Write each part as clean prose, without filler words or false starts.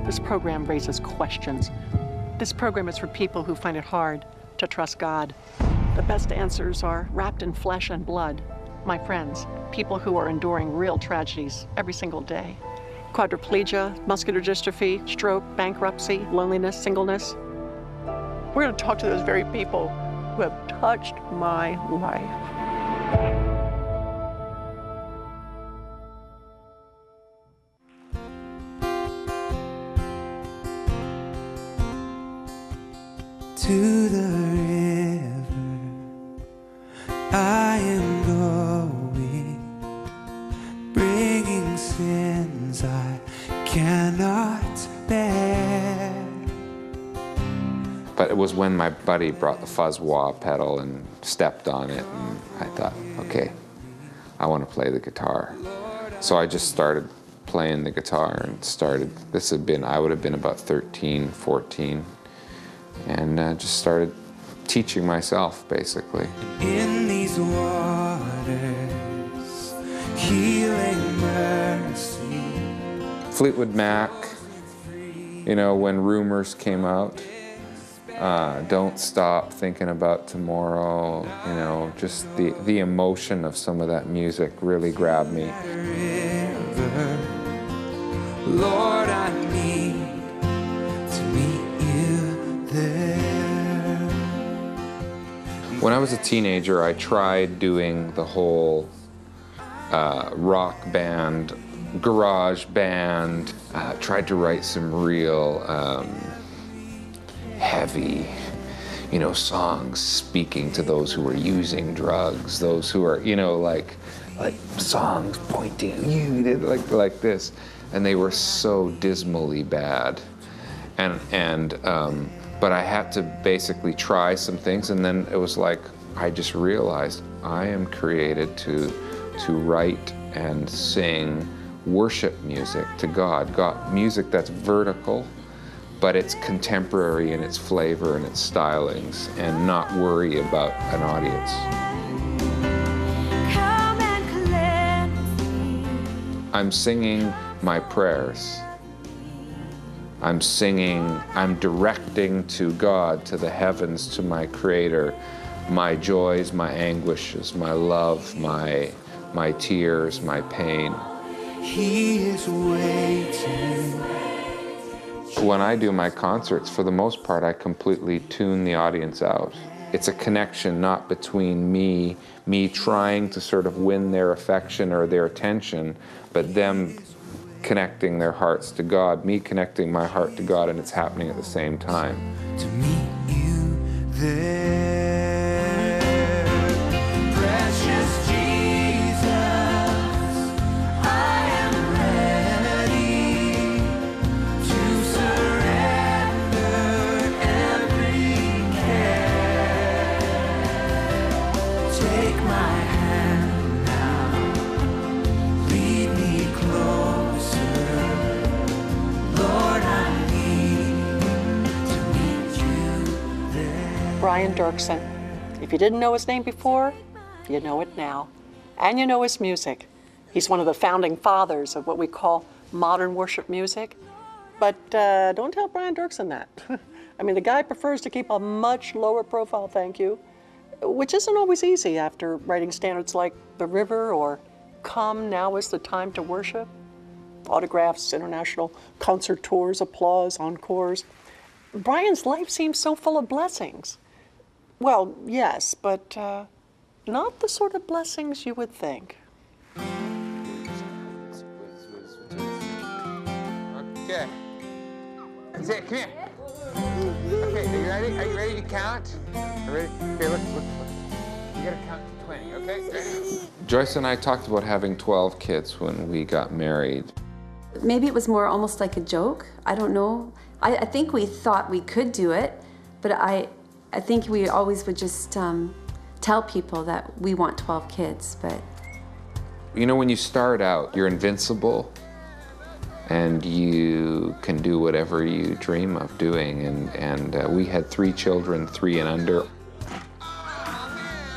This program raises questions. This program is for people who find it hard to trust God. The best answers are wrapped in flesh and blood. My friends, people who are enduring real tragedies every single day. Quadriplegia, muscular dystrophy, stroke, bankruptcy, loneliness, singleness. We're going to talk to those very people who have touched my life. To the river I am going, bringing sins I cannot bear. But it was when my buddy brought the fuzz wah pedal and stepped on it, and I thought, okay, I want to play the guitar. So I just started playing the guitar and I would have been about 13, 14. And just started teaching myself, basically. In these waters, healing mercy. Fleetwood Mac, you know, when Rumors came out, Don't Stop Thinking About Tomorrow, you know, just the emotion of some of that music really grabbed me. Lord, I need to meet you there. When I was a teenager, I tried doing the whole rock band, garage band, tried to write some real heavy, you know, songs speaking to those who were using drugs, those who are, you know, like songs pointing at you, like this. And they were so dismally bad. But I had to basically try some things, and then it was like, I just realized I am created to write and sing worship music to God. Music that's vertical, but it's contemporary in its flavor and its stylings, and not worry about an audience. I'm singing my prayers. I'm directing to God, to the heavens, to my Creator, my joys, my anguishes, my love, my tears, my pain. He is waiting. When I do my concerts, for the most part, I completely tune the audience out. It's a connection not between me trying to sort of win their affection or their attention, but them connecting their hearts to God, me connecting my heart to God, and it's happening at the same time. To meet you there, precious Jesus, I am ready to surrender every care. Take my hand now, lead me closer. Lord, I need to meet you there. Brian Dirksen. If you didn't know his name before, you know it now. And you know his music. He's one of the founding fathers of what we call modern worship music. But don't tell Brian Dirksen that. I mean, the guy prefers to keep a much lower profile, thank you, which isn't always easy after writing standards like The River or Come, Now is the Time to Worship. Autographs, international concert tours, applause, encores. Brian's life seems so full of blessings. Well, yes, but not the sort of blessings you would think. Okay. Zach, come here. Okay, are you ready? Are you ready to count? Are you ready? Here, look. You gotta count to 20, okay? Joyce and I talked about having 12 kids when we got married. Maybe it was more almost like a joke. I don't know. I think we thought we could do it, but I think we always would just tell people that we want 12 kids, but... You know, when you start out, you're invincible, and you can do whatever you dream of doing, and we had 3 children, 3 and under.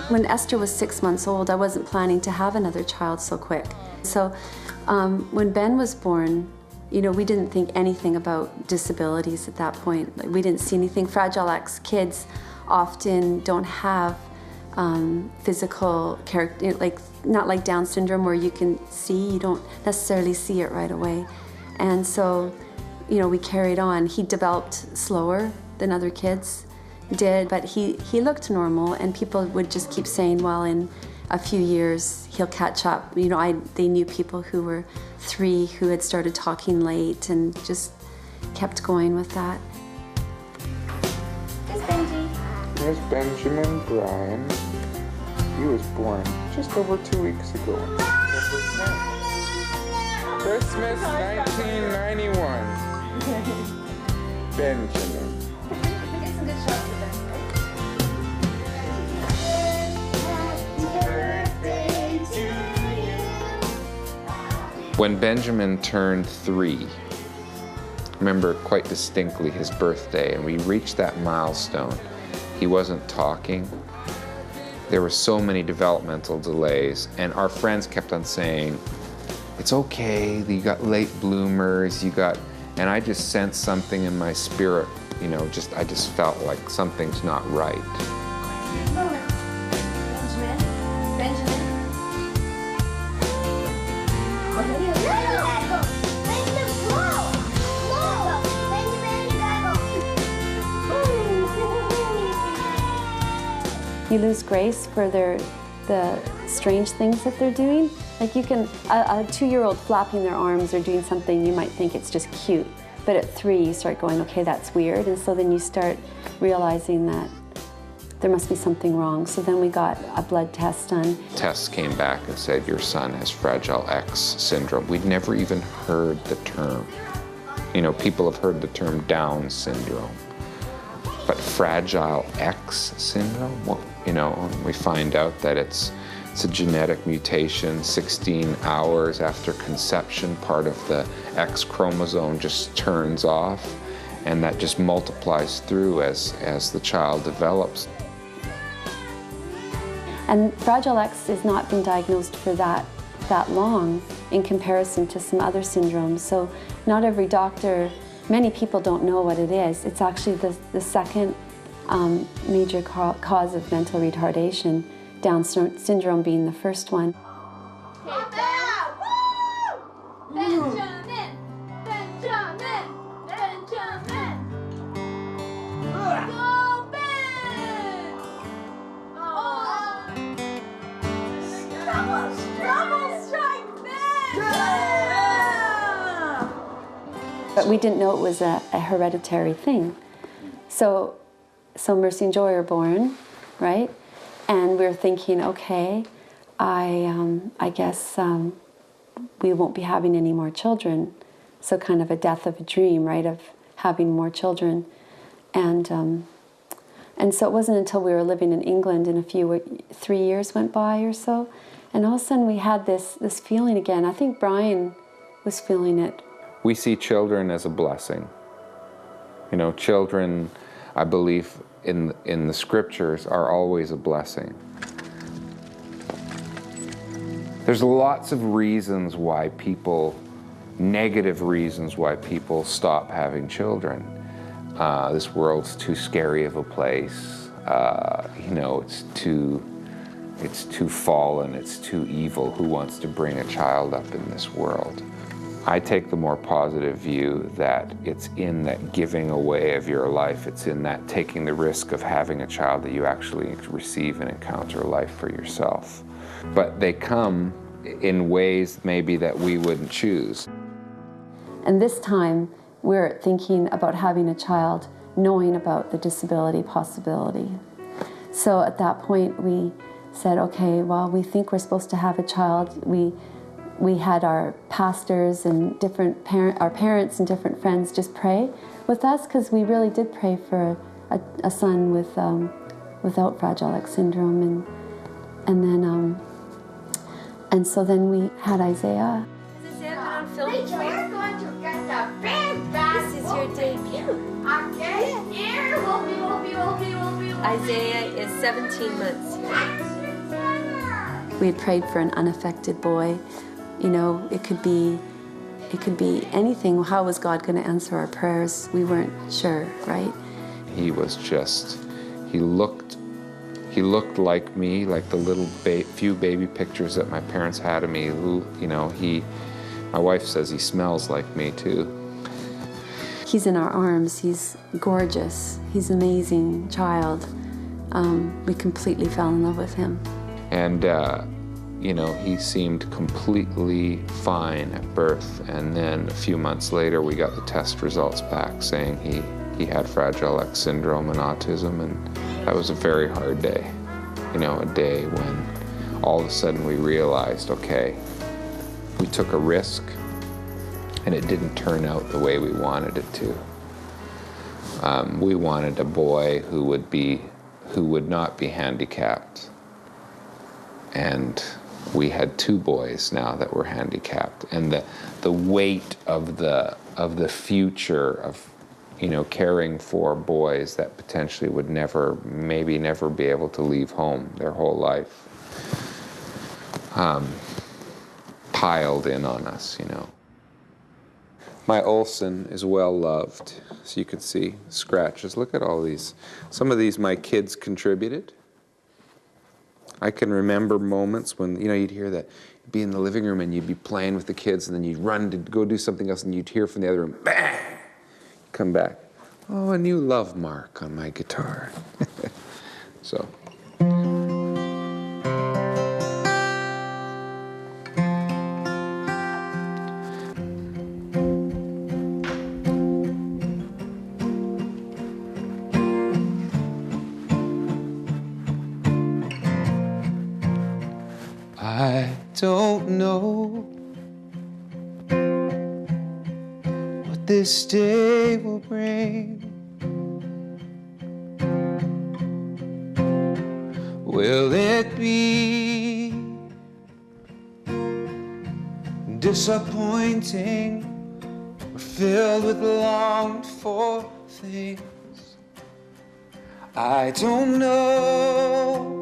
When Esther was 6 months old, I wasn't planning to have another child so quick. So when Ben was born, You know, we didn't think anything about disabilities at that point. Like, we didn't see anything. Fragile X kids often don't have physical character, like not like Down syndrome where you can see, you don't necessarily see it right away. And so, you know, we carried on. He developed slower than other kids did, but he looked normal, and people would just keep saying, well, in a few years he'll catch up. You know, they knew people who were 3 who had started talking late, and just kept going with that. There's Benji. There's Benjamin Bryan. He was born just over 2 weeks ago. Christmas 1991. Benjamin. Get some good shots of them. When Benjamin turned 3, I remember quite distinctly his birthday, and we reached that milestone. He wasn't talking. There were so many developmental delays, and our friends kept on saying, it's okay, you got late bloomers, and I just sensed something in my spirit, you know, I just felt like something's not right. Benjamin. You lose grace for the strange things that they're doing. Like you can, a 2-year-old flapping their arms or doing something, you might think it's just cute. But at 3, you start going, okay, that's weird. And so then you start realizing that there must be something wrong. So then we got a blood test done. Tests came back and said, your son has Fragile X syndrome. We'd never even heard the term. You know, people have heard the term Down syndrome. But Fragile X syndrome? Well, you know, we find out that it's a genetic mutation. 16 hours after conception, part of the X chromosome just turns off, and that just multiplies through as the child develops. And Fragile X has not been diagnosed for that long in comparison to some other syndromes. So not every doctor, many people don't know what it is. It's actually the second major cause of mental retardation, Down syndrome being the first one. Benjamin! Benjamin! Benjamin! Go Ben! Oh! Double strike Ben! But we didn't know it was a hereditary thing. So Mercy and Joy are born, right? And we're thinking, okay, I guess we won't be having any more children. So kind of a death of a dream, right, of having more children. And so it wasn't until we were living in England and 3 years went by or so, and all of a sudden we had this feeling again. I think Brian was feeling it. We see children as a blessing. You know, children, I believe, in the scriptures are always a blessing. There's lots of reasons why people, negative reasons why people stop having children. This world's too scary of a place. You know, it's too fallen, it's too evil. Who wants to bring a child up in this world? I take the more positive view that it's in that giving away of your life, it's in that taking the risk of having a child that you actually receive and encounter life for yourself. But they come in ways maybe that we wouldn't choose. And this time, we're thinking about having a child, knowing about the disability possibility. So at that point, we said, okay, well, we think we're supposed to have a child. We had our pastors and our parents and different friends just pray with us, because we really did pray for a son without Fragile X syndrome, and so then we had Isaiah. We're going to get the big bag. This is your debut. Okay, here, we'll be. Isaiah is 17 months. We had prayed for an unaffected boy. You know, it could be It could be anything. How was God going to answer our prayers? We weren't sure, right? He was just, he looked like me, like the little few baby pictures that my parents had of me. You know, my wife says he smells like me too. He's in our arms. He's gorgeous. He's an amazing child. We completely fell in love with him. And, you know, he seemed completely fine at birth. And then a few months later, we got the test results back saying he had Fragile X syndrome and autism. And that was a very hard day. You know, a day when all of a sudden we realized, okay, we took a risk and it didn't turn out the way we wanted it to. We wanted a boy who would not be handicapped. And we had two boys now that were handicapped. And the weight of the future of, you know, caring for boys that potentially would maybe never be able to leave home their whole life, piled in on us, you know. My Olsen is well loved, so you can see scratches. Look at all these. Some of these my kids contributed. I can remember moments when, you know, you'd hear that, you'd be in the living room and you'd be playing with the kids and then you'd run to go do something else and you'd hear from the other room, bang, come back. Oh, a new love mark on my guitar. So. I don't know what this day will bring. Will it be disappointing or filled with longed for things? I don't know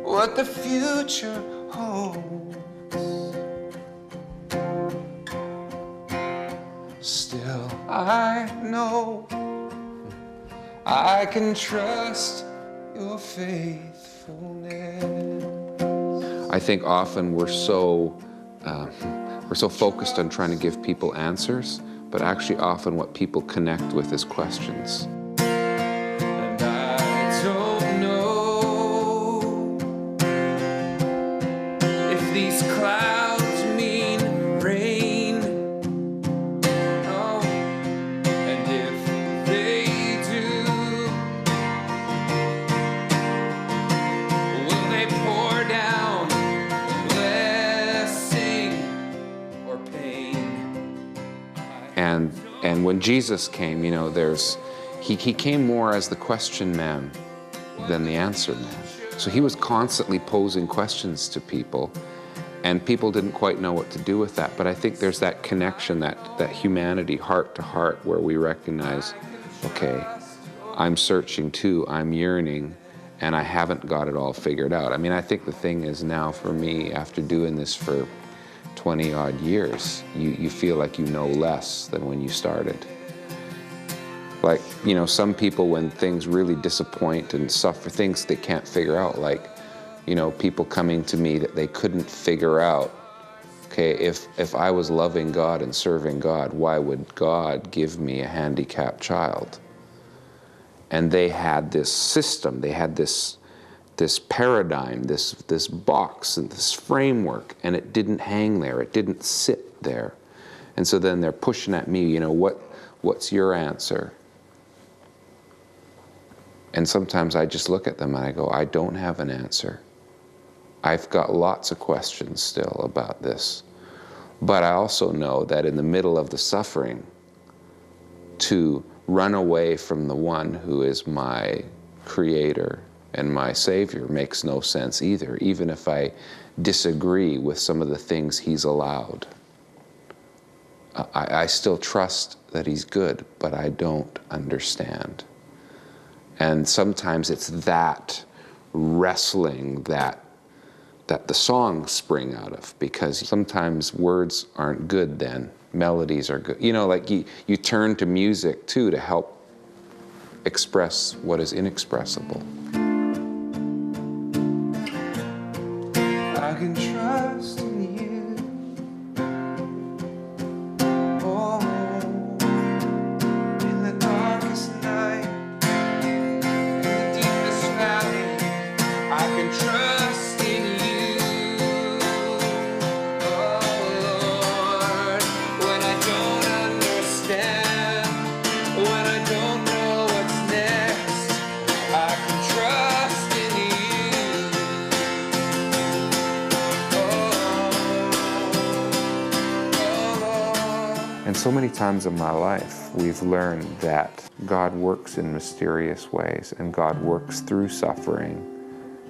what the future holds. Still, I know I can trust your faithfulness. I think often we're so focused on trying to give people answers, but actually often what people connect with is questions. And I don't know if these clouds mean rain. Oh, and if they do, will they pour down blessing or pain? And when Jesus came, you know, he came more as the question man than the answer man. So he was constantly posing questions to people, and people didn't quite know what to do with that. But I think there's that connection, that humanity, heart to heart, where we recognize, okay, I'm searching too, I'm yearning, and I haven't got it all figured out. I mean, I think the thing is now for me, after doing this for 20 odd years, you feel like you know less than when you started. Like, you know, some people, when things really disappoint and suffer, things they can't figure out, like, you know, people coming to me that they couldn't figure out, okay, if I was loving God and serving God, why would God give me a handicapped child? And they had this system, they had this paradigm, this box and this framework, and it didn't hang there, it didn't sit there. And so then they're pushing at me, you know, what's your answer? And sometimes I just look at them and I go, I don't have an answer. I've got lots of questions still about this. But I also know that in the middle of the suffering, to run away from the one who is my creator and my savior makes no sense either, even if I disagree with some of the things he's allowed. I still trust that he's good, but I don't understand. And sometimes it's that wrestling, that that the songs spring out of, because sometimes words aren't good then, melodies are good. You know, like you turn to music too to help express what is inexpressible. I can trust in you. Oh, in the darkest night, in the deepest valley, I can trust in you. Oh Lord, when I don't understand, when I don't know what's next, I can trust in you. And so many times in my life, we've learned that God works in mysterious ways, and God works through suffering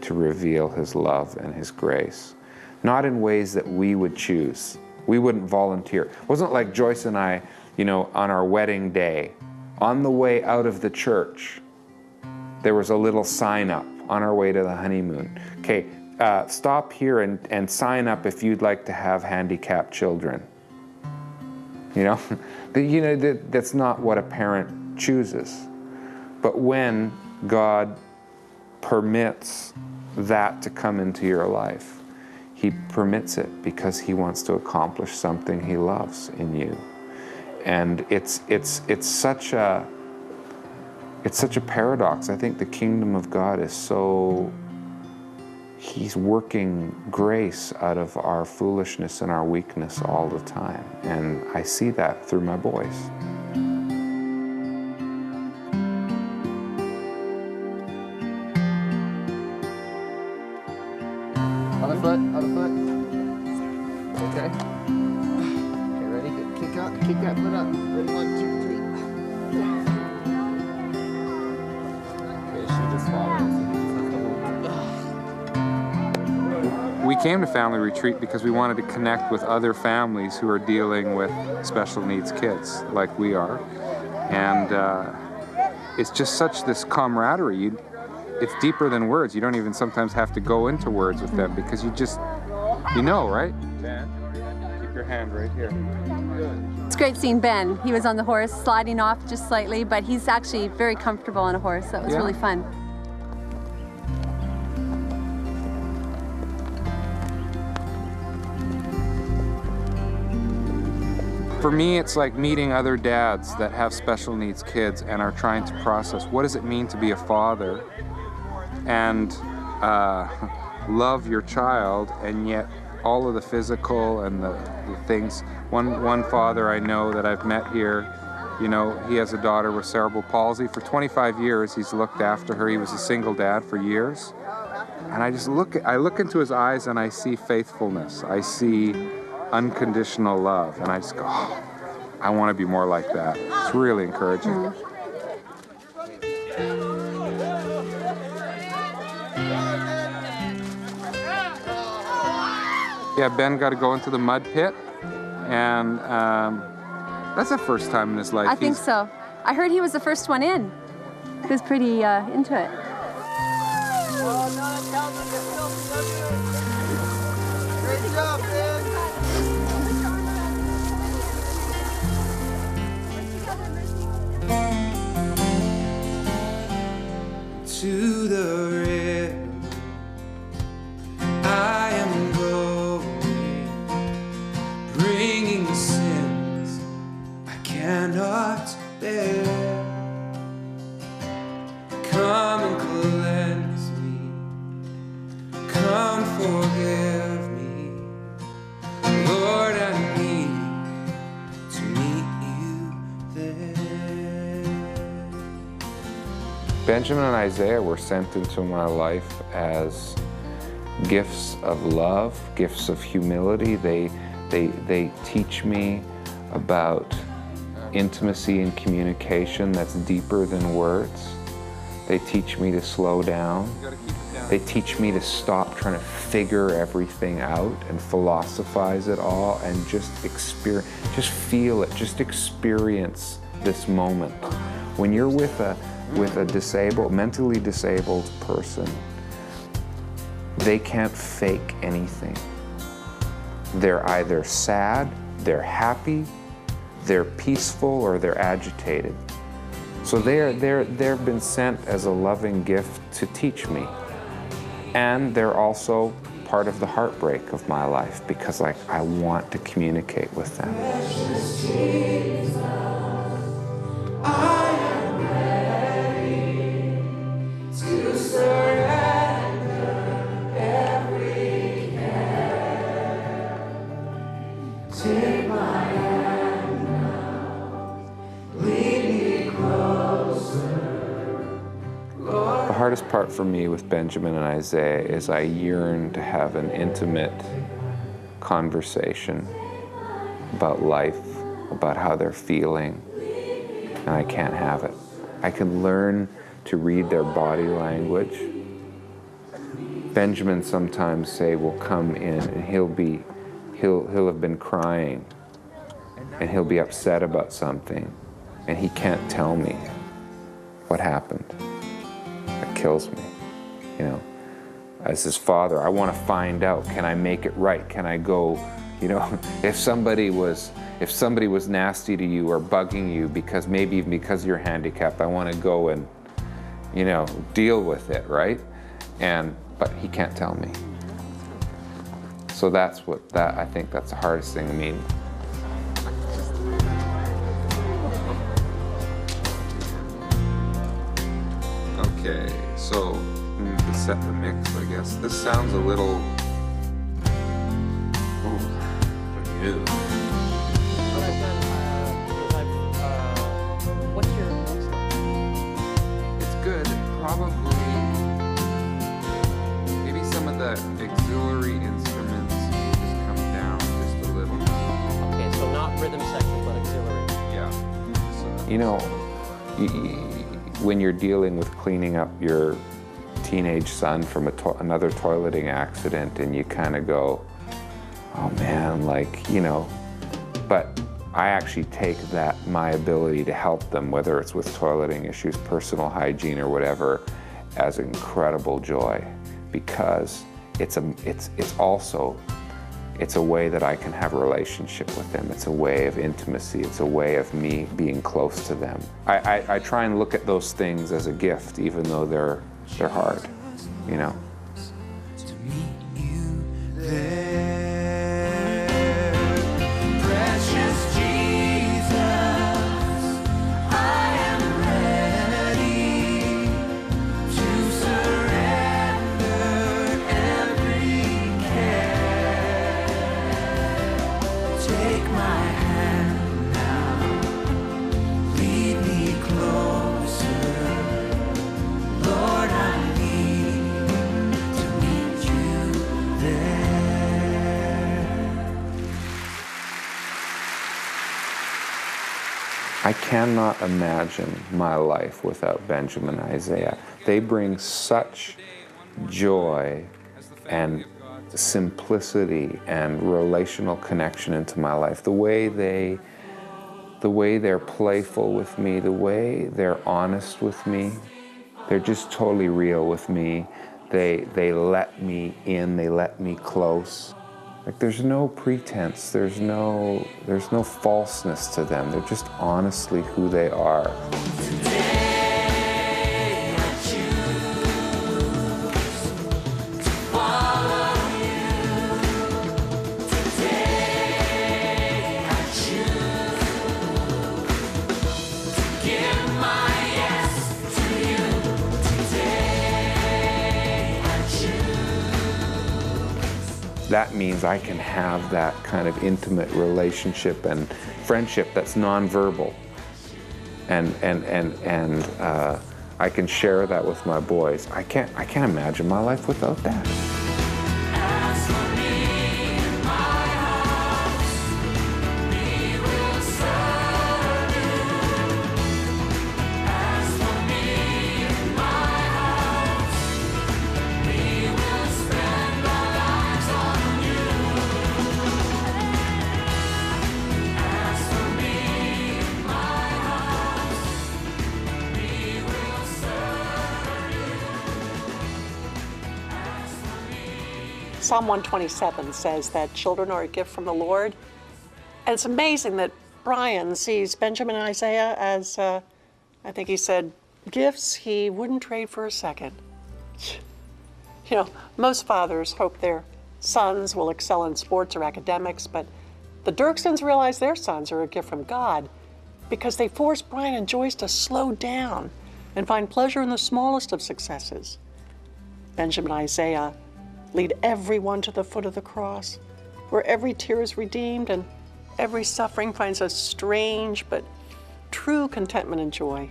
to reveal His love and His grace. Not in ways that we would choose. We wouldn't volunteer. It wasn't like Joyce and I, you know, on our wedding day, on the way out of the church, there was a little sign up on our way to the honeymoon. Okay, stop here and sign up if you'd like to have handicapped children. You know, that's not what a parent chooses. But when God permits that to come into your life, He permits it because He wants to accomplish something He loves in you. And it's such a paradox. I think the kingdom of God is so, He's working grace out of our foolishness and our weakness all the time. And I see that through my boys. Other foot, other foot. Okay. Okay, ready? Kick up, kick that foot up. Ready, 1, 2, 3. Okay, she just follows. We came to family retreat because we wanted to connect with other families who are dealing with special needs kids like we are. And it's just such this camaraderie. It's deeper than words. You don't even sometimes have to go into words with them because you just, you know, right? Dan, keep your hand right here. It's great seeing Ben. He was on the horse, sliding off just slightly, but he's actually very comfortable on a horse. That was really fun. For me, it's like meeting other dads that have special needs kids and are trying to process what does it mean to be a father and love your child, and yet all of the physical and the things. One father I know that I've met here, you know, he has a daughter with cerebral palsy. For 25 years, he's looked after her. He was a single dad for years. And I look into his eyes and I see faithfulness. I see unconditional love, and I just go, oh, I want to be more like that. It's really encouraging. Yeah, Ben got to go into the mud pit, and that's the first time in his life. I think so. I heard he was the first one in. He was pretty into it. Great job, Ben. To the river I am going, bringing sins I cannot bear. Come and cleanse me, come forgive me, Lord, I need to meet you there. Benjamin and Isaiah were sent into my life as gifts of love, gifts of humility. They teach me about intimacy and communication that's deeper than words. They teach me to slow down. They teach me to stop trying to figure everything out and philosophize it all and just experience, just feel it, just experience this moment. When you're with a mentally disabled person, They can't fake anything. They're either sad, they're happy, they're peaceful, or they're agitated. So they've been sent as a loving gift to teach me. And they're also part of the heartbreak of my life because I want to communicate with them. The hardest part for me with Benjamin and Isaiah is I yearn to have an intimate conversation about life, about how they're feeling, and I can't have it. I can learn to read their body language. Benjamin sometimes will come in and he'll have been crying and he'll be upset about something and he can't tell me what happened. It kills me, you know. As his father, I want to find out, can I make it right? Can I go, you know, if somebody was nasty to you or bugging you because you're handicapped, I want to go and, you know, deal with it, right? But he can't tell me. So I think that's the hardest thing. I mean, okay, so to set the mix, I guess. This sounds a little new. What's your next one? It's good. Probably maybe some of the auxiliary instruments just come down just a little. Okay, so not rhythm section, but auxiliary. Yeah. So, you know, when you're dealing with cleaning up your teenage son from another toileting accident, and you kind of go, oh man, like, you know, but I actually take my ability to help them, whether it's with toileting issues, personal hygiene, or whatever, as incredible joy, because it's a way that I can have a relationship with them. It's a way of intimacy. It's a way of me being close to them. I try and look at those things as a gift, even though they're hard, you know. To meet you there, precious Jesus, I am ready to surrender every care. Take my hand now, lead me closer. Lord, I need to meet you there. I cannot imagine my life without Benjamin and Isaiah. They bring such joy and simplicity and relational connection into my life. The way they're playful with me, the way they're honest with me, they're just totally real with me. They let me in, they let me close. Like, there's no pretense, there's no falseness to them. They're just honestly who they are. Today I choose to follow you. Today I choose to give my yes to you. Today I choose. That means I can have that kind of intimate relationship and friendship that's nonverbal, and I can share that with my boys. I can't imagine my life without that. As for me and my house, we will serve you. As for me and my house, we will spend our lives on you. As for me and my house, we will serve you. As for me Psalm 127 says that children are a gift from the Lord. And it's amazing that Brian sees Benjamin and Isaiah as, I think he said, gifts he wouldn't trade for a second. You know, most fathers hope their sons will excel in sports or academics, but the Dirksons realize their sons are a gift from God because they force Brian and Joyce to slow down and find pleasure in the smallest of successes. Benjamin and Isaiah lead everyone to the foot of the cross, where every tear is redeemed and every suffering finds a strange but true contentment and joy.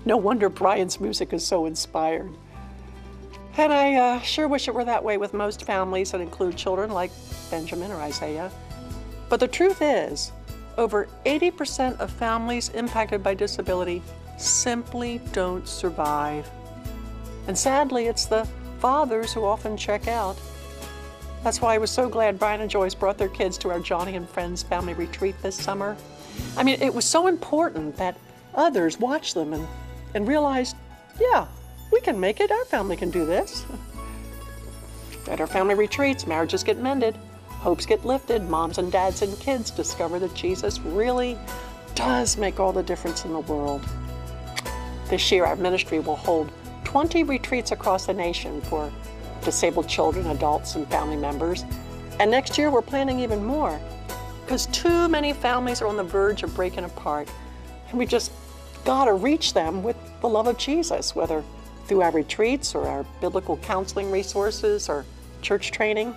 No wonder Brian's music is so inspired. And I sure wish it were that way with most families that include children like Benjamin or Isaiah. But the truth is, over 80% of families impacted by disability simply don't survive. And sadly, it's the fathers who often check out. That's why I was so glad Brian and Joyce brought their kids to our Joni and Friends family retreat this summer. I mean, it was so important that others watched them and realized, yeah, we can make it, our family can do this. At our family retreats, marriages get mended, hopes get lifted, moms and dads and kids discover that Jesus really does make all the difference in the world. This year, our ministry will hold 20 retreats across the nation for disabled children, adults, and family members. And next year, we're planning even more because too many families are on the verge of breaking apart. And we just gotta reach them with the love of Jesus, whether through our retreats or our biblical counseling resources or church training.